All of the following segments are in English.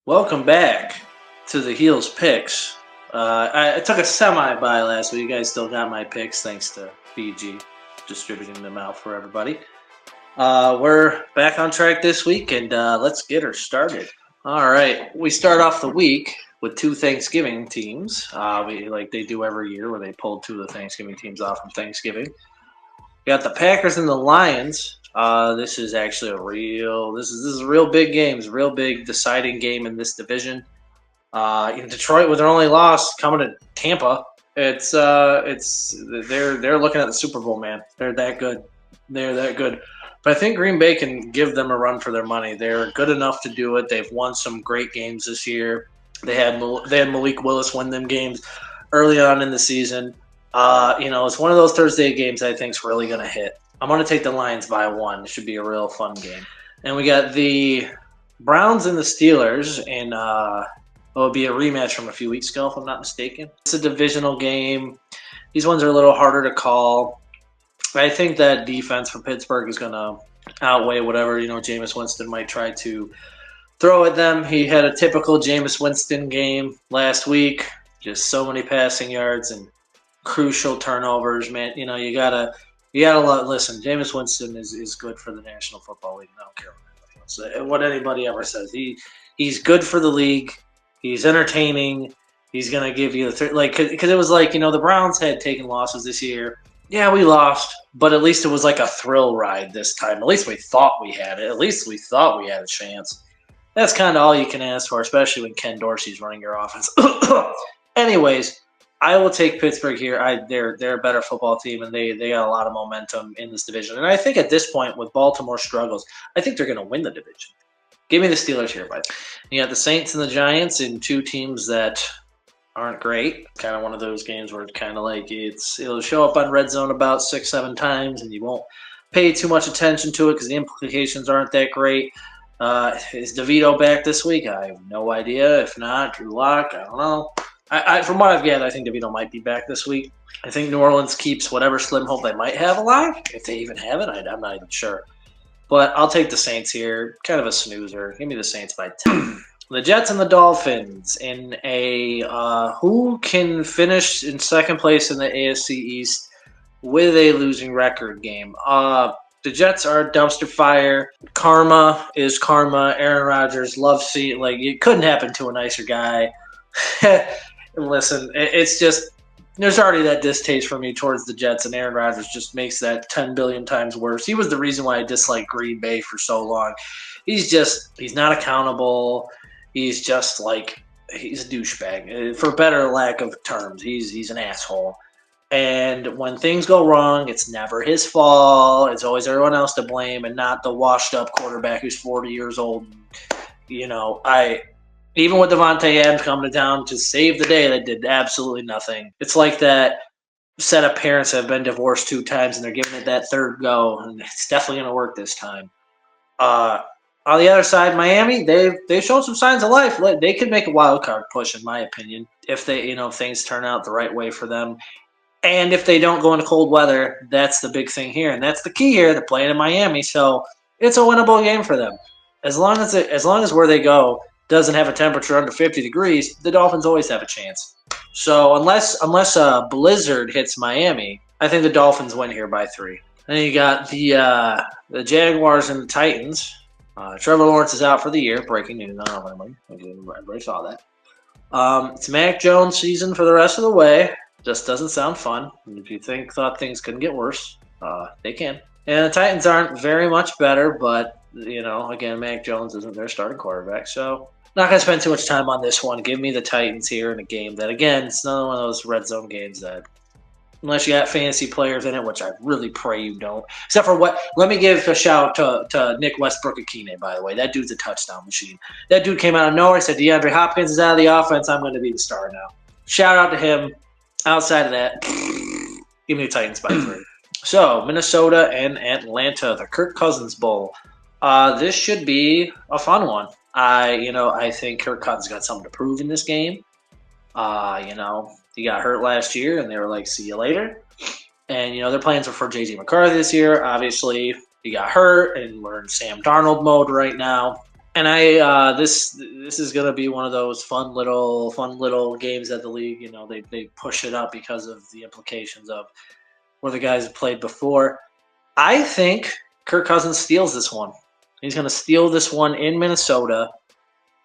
Welcome back to the Heels picks. I took a semi-bye last week. You guys still got my picks thanks to BG distributing them out for everybody. We're back on track this week, and let's get her started. All right, we start off the week with two Thanksgiving teams, like they do every year, where they pull two of the Thanksgiving teams off from Thanksgiving. We got the Packers and the Lions. This is actually this is a real big game. It's a real big deciding game in this division. In Detroit, with their only loss coming to Tampa, they're looking at the Super Bowl, man. They're that good. They're that good. But I think Green Bay can give them a run for their money. They're good enough to do it. They've won some great games this year. They had Malik Willis win them games early on in the season. It's one of those Thursday games I think is really going to hit. I'm going to take the Lions by one. It should be a real fun game. And we got the Browns and the Steelers, and it'll be a rematch from a few weeks ago, if I'm not mistaken. It's a divisional game. These ones are a little harder to call. I think that defense for Pittsburgh is going to outweigh whatever, Jameis Winston might try to throw at them. He had a typical Jameis Winston game last week. Just so many passing yards and crucial turnovers, man. You gotta listen. Jameis Winston is good for the National Football League. I don't care what anybody ever says. He's good for the league. He's entertaining. He's gonna give you because it was the Browns had taken losses this year. Yeah, we lost, but at least it was like a thrill ride this time. At least we thought we had it. At least we thought we had a chance. That's kind of all you can ask for, especially when Ken Dorsey's running your offense. Anyways, I will take Pittsburgh here. They're a better football team, and they got a lot of momentum in this division. And I think at this point, with Baltimore struggles, I think they're going to win the division. Give me the Steelers here, bud. You got the Saints and the Giants in two teams that aren't great. Kind of one of those games where it's kind of like it'll show up on Red Zone about 6-7 times, and you won't pay too much attention to it because the implications aren't that great. Is DeVito back this week? I have no idea. If not, Drew Lock, I don't know. From what I've gathered, I think DeVito might be back this week. I think New Orleans keeps whatever slim hope they might have alive. If they even have it, I'm not even sure. But I'll take the Saints here. Kind of a snoozer. Give me the Saints by 10. The Jets and the Dolphins in a who can finish in second place in the AFC East with a losing record game. The Jets are a dumpster fire. Karma is karma. Aaron Rodgers loves seeing it couldn't happen to a nicer guy. Listen, it's just there's already that distaste for me towards the Jets, and Aaron Rodgers just makes that 10 billion times worse. He was the reason why I disliked Green Bay for so long. He's not accountable. He's just he's a douchebag. For better lack of terms, he's an asshole. And when things go wrong, it's never his fault. It's always everyone else to blame, and not the washed-up quarterback who's 40 years old. Even with Devontae Adams coming to town to save the day, that did absolutely nothing. It's like that set of parents that have been divorced 2 times, and they're giving it that third go, and it's definitely going to work this time. On the other side, Miami, they've shown some signs of life. They could make a wild card push, in my opinion, if things turn out the right way for them. And if they don't go into cold weather, that's the big thing here, and that's the key here. They're playing in Miami, so it's a winnable game for them. As long as where they go doesn't have a temperature under 50 degrees, the Dolphins always have a chance. So unless a blizzard hits Miami, I think the Dolphins win here by 3. Then you got the Jaguars and the Titans. Trevor Lawrence is out for the year. Breaking news. Everybody saw that. It's Mac Jones' season for the rest of the way. Just doesn't sound fun. And if you thought things couldn't get worse, they can. And the Titans aren't very much better, but again, Mac Jones isn't their starting quarterback, so not going to spend too much time on this one. Give me the Titans here in a game that, again, it's another one of those red zone games that, unless you got fantasy players in it, which I really pray you don't. Except for let me give a shout to Nick Westbrook-Akine, by the way. That dude's a touchdown machine. That dude came out of nowhere, said DeAndre Hopkins is out of the offense. I'm going to be the star now. Shout out to him. Outside of that, give me the Titans by 3. So, Minnesota and Atlanta, the Kirk Cousins Bowl. This should be a fun one. I think Kirk Cousins got something to prove in this game. He got hurt last year, and they were like, see you later. And, their plans were for J.J. McCarthy this year. Obviously, he got hurt, and we're in Sam Darnold mode right now. And I this is gonna be one of those fun little games at the league. They push it up because of the implications of where the guys have played before. I think Kirk Cousins steals this one. He's gonna steal this one in Minnesota.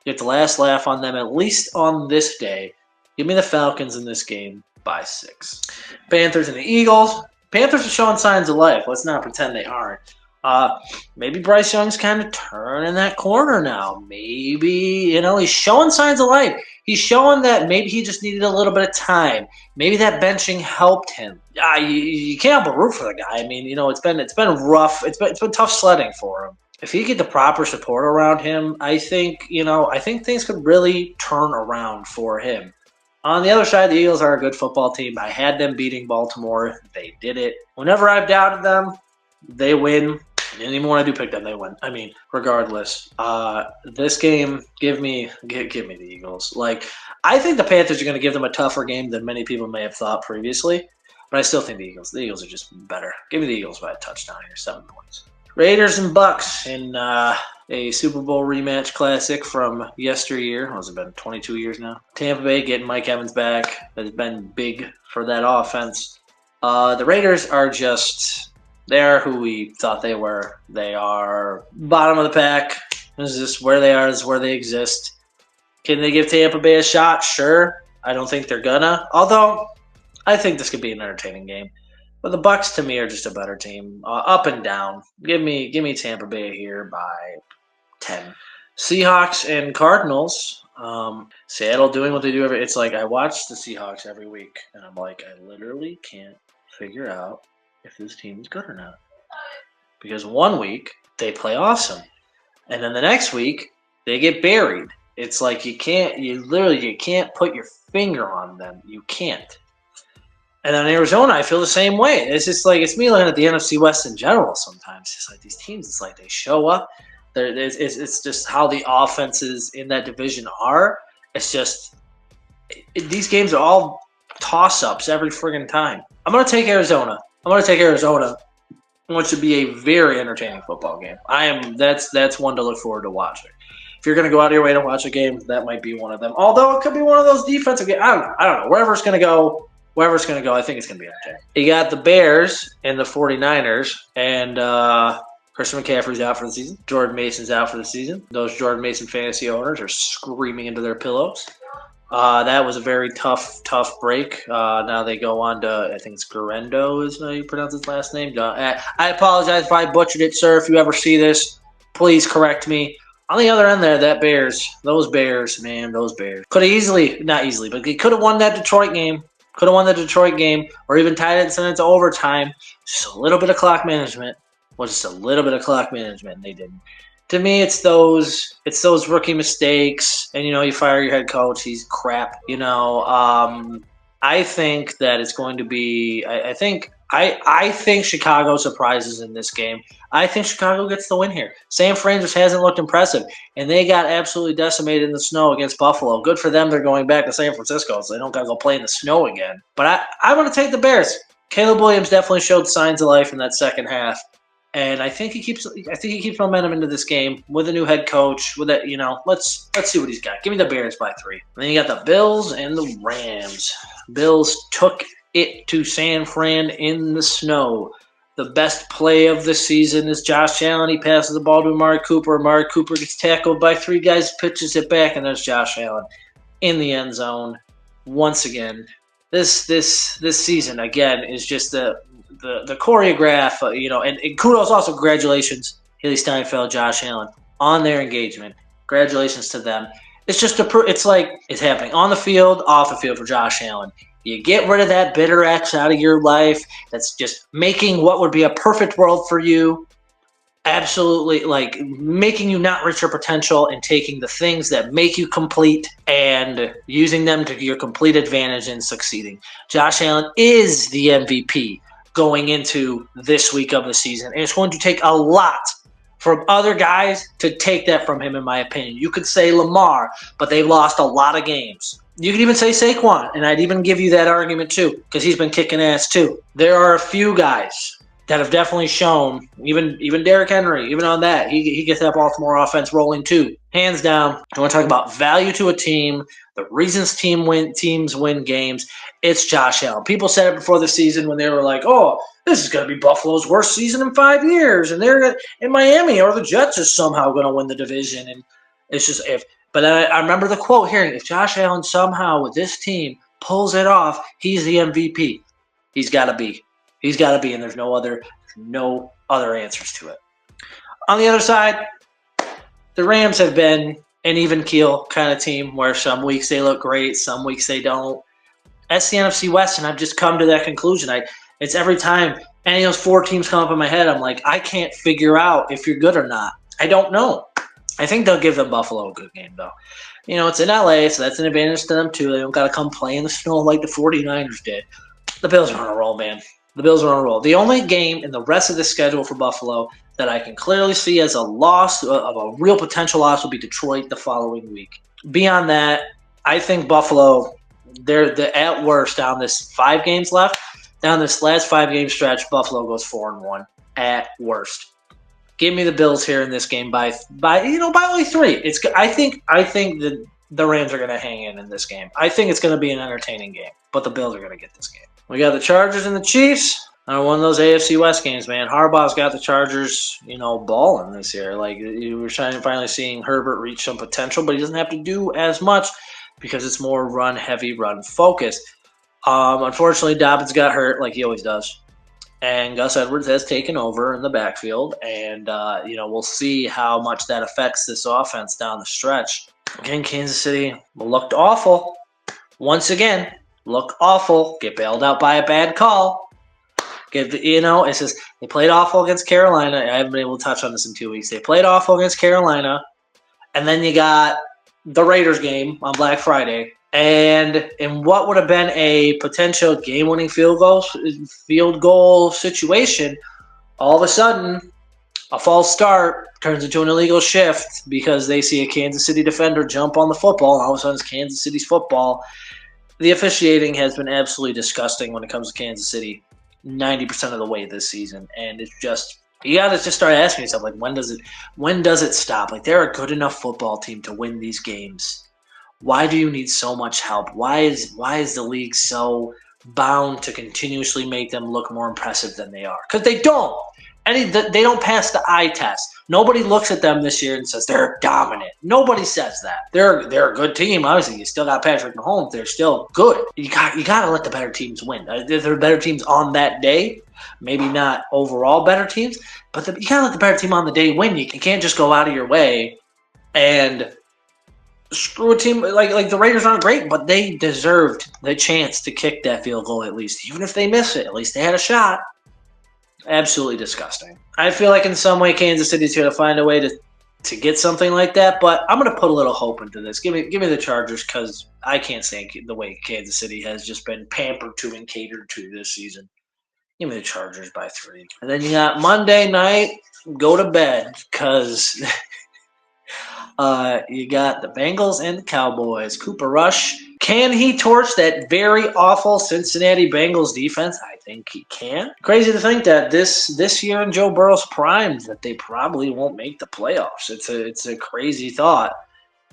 Get the last laugh on them, at least on this day. Give me the Falcons in this game by 6. Panthers and the Eagles. Panthers are showing signs of life. Let's not pretend they aren't. Maybe Bryce Young's kind of turning that corner now. Maybe, he's showing signs of life. He's showing that maybe he just needed a little bit of time. Maybe that benching helped him. You can't but root for the guy. I mean, it's been rough. It's been tough sledding for him. If he get the proper support around him, I think things could really turn around for him. On the other side, the Eagles are a good football team. I had them beating Baltimore. They did it. Whenever I've doubted them, they win. And even when I do pick them, they win. I mean, regardless, this game, give me the Eagles. I think the Panthers are going to give them a tougher game than many people may have thought previously, but I still think the Eagles are just better. Give me the Eagles by a touchdown here, 7 points. Raiders and Bucks in a Super Bowl rematch classic from yesteryear. What has it been, 22 years now? Tampa Bay getting Mike Evans back has been big for that offense. The Raiders are they are who we thought they were. They are bottom of the pack. This is just where they are. This is where they exist. Can they give Tampa Bay a shot? Sure. I don't think they're gonna. Although, I think this could be an entertaining game. But the Bucks, to me, are just a better team. Up and down. Give me Tampa Bay here by 10. Seahawks and Cardinals. Seattle doing what they do. It's like I watch the Seahawks every week, and I'm like, I literally can't figure out if this team is good or not. Because one week, they play awesome. And then the next week, they get buried. It's like you can't put your finger on them. You can't. And then Arizona, I feel the same way. It's just like, it's me looking at the NFC West in general sometimes. It's like these teams, it's like they show up. It's just how the offenses in that division are. It's just, these games are all toss-ups every friggin' time. I'm going to take Arizona. I want to be a very entertaining football game. That's one to look forward to watching. If you're going to go out of your way to watch a game, that might be one of them. Although it could be one of those defensive games. I don't know. Wherever it's going to go, I think it's going to be entertaining. You got the Bears and the 49ers, and Christian McCaffrey's out for the season. Jordan Mason's out for the season. Those Jordan Mason fantasy owners are screaming into their pillows. That was a very tough break. Now they go on to, I think it's Guerrero is how you pronounce his last name. I apologize if I butchered it, sir. If you ever see this, please correct me. On the other end there, those Bears. Could have not easily, but they could have won that Detroit game. Or even tied it and sent it to overtime. Just a little bit of clock management. And they didn't. To me, it's those rookie mistakes, and you fire your head coach. He's crap. I think that it's going to be. I think Chicago surprises in this game. I think Chicago gets the win here. San Fran just hasn't looked impressive, and they got absolutely decimated in the snow against Buffalo. Good for them. They're going back to San Francisco, so they don't got to go play in the snow again. But I want to take the Bears. Caleb Williams definitely showed signs of life in that second half. And I think he keeps momentum into this game with a new head coach. With that, let's see what he's got. Give me the Bears by 3. And then you got the Bills and the Rams. Bills took it to San Fran in the snow. The best play of the season is Josh Allen. He passes the ball to Amari Cooper. Amari Cooper gets tackled by 3 guys, pitches it back, and there's Josh Allen in the end zone once again. This season again is just the choreograph, and kudos also, congratulations, Haley Steinfeld, Josh Allen, on their engagement. Congratulations to them. It's just it's like it's happening on the field, off the field for Josh Allen. You get rid of that bitter ex out of your life that's just making what would be a perfect world for you absolutely, like, making you not reach your potential, and taking the things that make you complete and using them to your complete advantage in succeeding. Josh Allen is the MVP going into this week of the season. And it's going to take a lot from other guys to take that from him, in my opinion. You could say Lamar, but they've lost a lot of games. You could even say Saquon, and I'd even give you that argument too, because he's been kicking ass too. There are a few guys that have definitely shown, even Derrick Henry, even on that, he gets that Baltimore offense rolling too. Hands down, I want to talk about value to a team, the reasons teams win games. It's Josh Allen. People said it before the season when they were like, oh, this is going to be Buffalo's worst season in 5 years, and they're in Miami, or the Jets are somehow going to win the division. And it's just if. But I remember the quote hearing, if Josh Allen somehow with this team pulls it off, he's the MVP. He's got to be. He's got to be, and there's no other answers to it. On the other side, the Rams have been an even keel kind of team where some weeks they look great, some weeks they don't. That's the NFC West, and I've just come to that conclusion. It's every time any of those 4 teams come up in my head, I'm like, I can't figure out if you're good or not. I don't know. I think they'll give the Buffalo a good game, though. It's in LA, so that's an advantage to them, too. They don't got to come play in the snow like the 49ers did. The Bills are on a roll, man. The Bills are on a roll. The only game in the rest of the schedule for Buffalo that I can clearly see as a loss, of a real potential loss, will be Detroit the following week. Beyond that, I think Buffalo, they're at worst down this 5 games left. Down this last 5-game stretch, Buffalo goes 4-1 at worst. Give me the Bills here in this game by only 3. I think that the Rams are going to hang in this game. I think it's going to be an entertaining game, but the Bills are going to get this game. We got the Chargers and the Chiefs. One of those AFC West games, man. Harbaugh's got the Chargers, balling this year. Like, we're finally seeing Herbert reach some potential, but he doesn't have to do as much because it's more run-heavy, run-focused. Unfortunately, Dobbins got hurt like he always does. And Gus Edwards has taken over in the backfield. And, we'll see how much that affects this offense down the stretch. Again, Kansas City looked awful. Once again, look awful. Get bailed out by a bad call. It's just they played awful against Carolina. I haven't been able to touch on this in 2 weeks. They played awful against Carolina. And then you got the Raiders game on Black Friday. And in what would have been a potential game-winning field goal situation, all of a sudden, a false start turns into an illegal shift because they see a Kansas City defender jump on the football, and all of a sudden it's Kansas City's football. The officiating has been absolutely disgusting when it comes to Kansas City 90% of the way this season. And it's just – you got to just start asking yourself, like, when does it stop? Like, they're a good enough football team to win these games. Why do you need so much help? Why is the league so bound to continuously make them look more impressive than they are? Because they don't. They don't pass the eye test. Nobody looks at them this year and says they're dominant. Nobody says that. They're a good team. Obviously, you still got Patrick Mahomes. They're still good. You got to let the better teams win. There are better teams on that day. Maybe not overall better teams, but you got to let the better team on the day win. You can't just go out of your way and screw a team like the Raiders aren't great, but they deserved the chance to kick that field goal at least. Even if they miss it, at least they had a shot. Absolutely disgusting. I feel like in some way Kansas City's going to find a way to get something like that, but I'm going to put a little hope into this. Give me the Chargers because I can't stand the way Kansas City has just been pampered to and catered to this season. Give me the Chargers by 3. And then you got Monday night, go to bed because you got the Bengals and the Cowboys. Cooper Rush, can he torch that very awful Cincinnati Bengals defense? I think he can. Crazy to think that this year in Joe Burrow's prime that they probably won't make the playoffs. It's a crazy thought.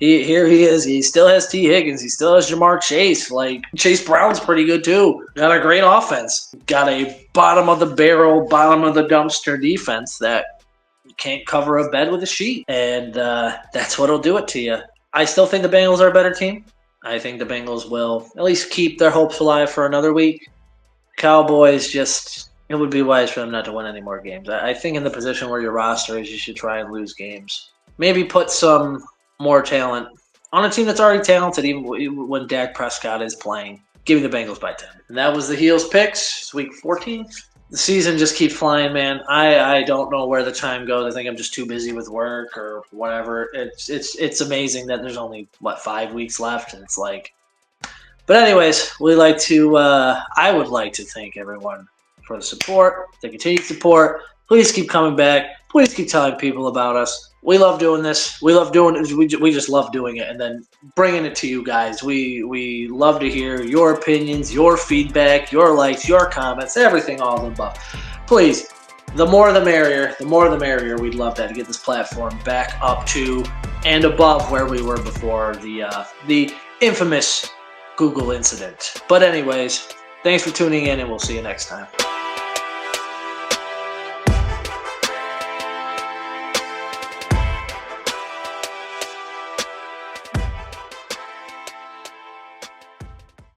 Here he is. He still has T. Higgins. He still has Jamar Chase. Like, Chase Brown's pretty good too. Got a great offense. Got a bottom of the barrel, bottom of the dumpster defense that can't cover a bed with a sheet. And that's what'll do it to you. I still think the Bengals are a better team. I think the Bengals will at least keep their hopes alive for another week. Cowboys, it would be wise for them not to win any more games. I think in the position where your roster is, you should try and lose games. Maybe put some more talent on a team that's already talented, even when Dak Prescott is playing. Give me the Bengals by 10. And that was the Heels picks. It's week 14. The season just keeps flying, man. I don't know where the time goes. I think I'm just too busy with work or whatever. It's amazing that there's only 5 weeks left, and it's like. But anyways, I would like to thank everyone for the support, the continued support. Please keep coming back. Please keep telling people about us. We love doing this. We love doing it. We just love doing it and then bringing it to you guys. We love to hear your opinions, your feedback, your likes, your comments, everything, all of the above. Please the more the merrier. The more the merrier. We'd love that to get this platform back up to and above where we were before the infamous Google incident. But anyways, thanks for tuning in, and we'll see you next time.